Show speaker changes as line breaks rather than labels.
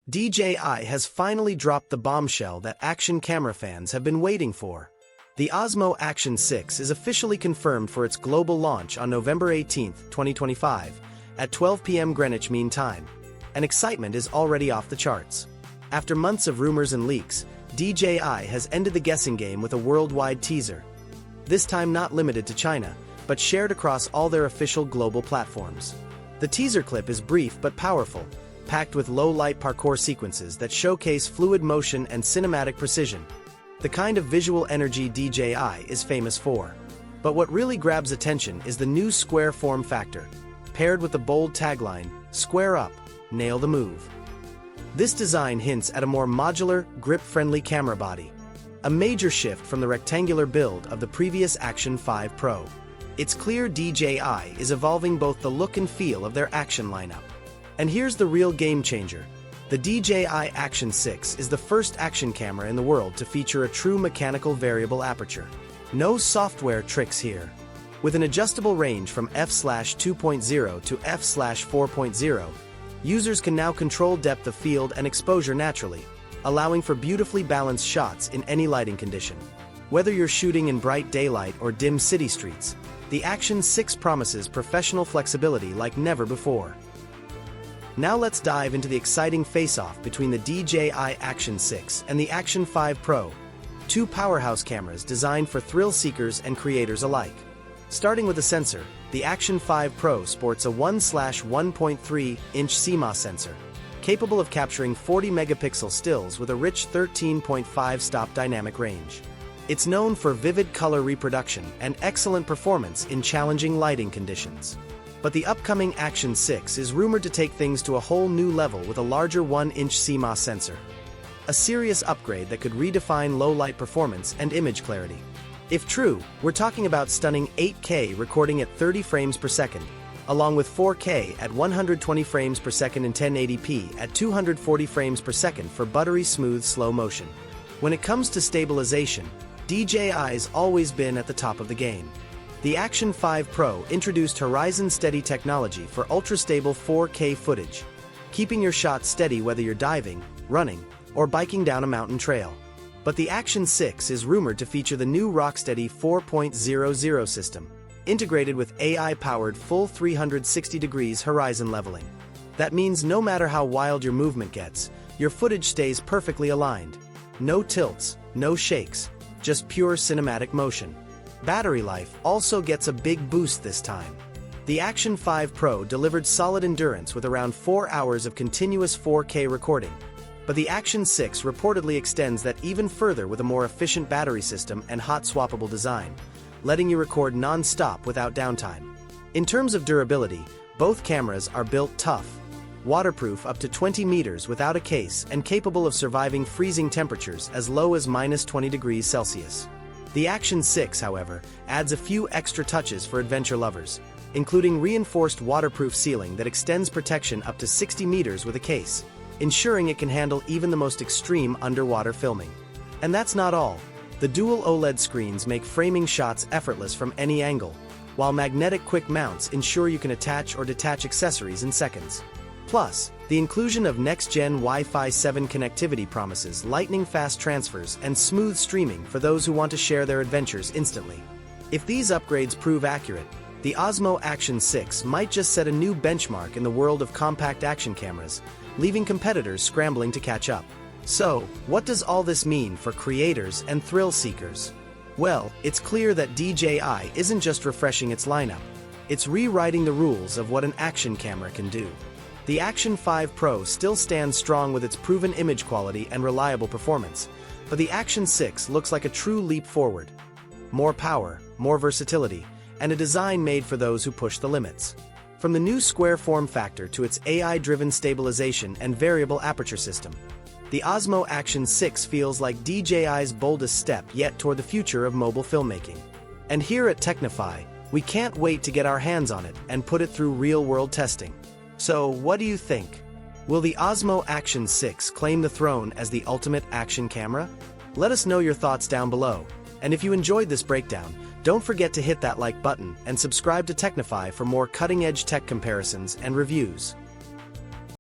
DJI has finally dropped the bombshell that action camera fans have been waiting for. The Osmo Action 6 is officially confirmed for its global launch on November 18, 2025, at 12 p.m. Greenwich Mean Time, and excitement is already off the charts. After months of rumors and leaks, DJI has ended the guessing game with a worldwide teaser. This time not limited to China, but shared across all their official global platforms. The teaser clip is brief but powerful, packed with low-light parkour sequences that showcase fluid motion and cinematic precision, the kind of visual energy DJI is famous for. But what really grabs attention is the new square form factor, paired with the bold tagline, "Square up, nail the move." This design hints at a more modular, grip-friendly camera body, a major shift from the rectangular build of the previous Action 5 Pro. It's clear DJI is evolving both the look and feel of their action lineup. And here's the real game changer. The DJI Action 6 is the first action camera in the world to feature a true mechanical variable aperture. No software tricks here. With an adjustable range from f/2.0 to f/4.0, users can now control depth of field and exposure naturally, allowing for beautifully balanced shots in any lighting condition. Whether you're shooting in bright daylight or dim city streets, the Action 6 promises professional flexibility like never before. Now let's dive into the exciting face-off between the DJI Action 6 and the Action 5 Pro, two powerhouse cameras designed for thrill seekers and creators alike. Starting with the sensor, the Action 5 Pro sports a 1/1.3-inch CMOS sensor, capable of capturing 40-megapixel stills with a rich 13.5-stop dynamic range. It's known for vivid color reproduction and excellent performance in challenging lighting conditions. But the upcoming Action 6 is rumored to take things to a whole new level with a larger 1-inch CMOS sensor. A serious upgrade that could redefine low-light performance and image clarity. If true, we're talking about stunning 8K recording at 30 frames per second, along with 4K at 120 frames per second and 1080p at 240 frames per second for buttery smooth slow motion. When it comes to stabilization, DJI's always been at the top of the game. The Action 5 Pro introduced Horizon Steady technology for ultra-stable 4K footage, keeping your shots steady whether you're diving, running, or biking down a mountain trail. But the Action 6 is rumored to feature the new Rocksteady 4.00 system, integrated with AI-powered full 360 degrees horizon leveling. That means no matter how wild your movement gets, your footage stays perfectly aligned. No tilts, no shakes, just pure cinematic motion. Battery life also gets a big boost this time. The Action 5 Pro delivered solid endurance with around 4 hours of continuous 4K recording, but the Action 6 reportedly extends that even further with a more efficient battery system and hot swappable design, letting you record non-stop without downtime. In terms of durability, both cameras are built tough, waterproof up to 20 meters without a case and capable of surviving freezing temperatures as low as -20 degrees Celsius. The Action 6, however, adds a few extra touches for adventure lovers, including reinforced waterproof sealing that extends protection up to 60 meters with a case, ensuring it can handle even the most extreme underwater filming. And that's not all. The dual OLED screens make framing shots effortless from any angle, while magnetic quick mounts ensure you can attach or detach accessories in seconds. Plus, the inclusion of next-gen Wi-Fi 7 connectivity promises lightning-fast transfers and smooth streaming for those who want to share their adventures instantly. If these upgrades prove accurate, the Osmo Action 6 might just set a new benchmark in the world of compact action cameras, leaving competitors scrambling to catch up. So, what does all this mean for creators and thrill seekers? Well, it's clear that DJI isn't just refreshing its lineup, it's rewriting the rules of what an action camera can do. The Action 5 Pro still stands strong with its proven image quality and reliable performance, but the Action 6 looks like a true leap forward. More power, more versatility, and a design made for those who push the limits. From the new square form factor to its AI-driven stabilization and variable aperture system, the Osmo Action 6 feels like DJI's boldest step yet toward the future of mobile filmmaking. And here at Technify, we can't wait to get our hands on it and put it through real-world testing. So, what do you think? Will the Osmo Action 6 claim the throne as the ultimate action camera? Let us know your thoughts down below. And if you enjoyed this breakdown, don't forget to hit that like button and subscribe to Technify for more cutting-edge tech comparisons and reviews.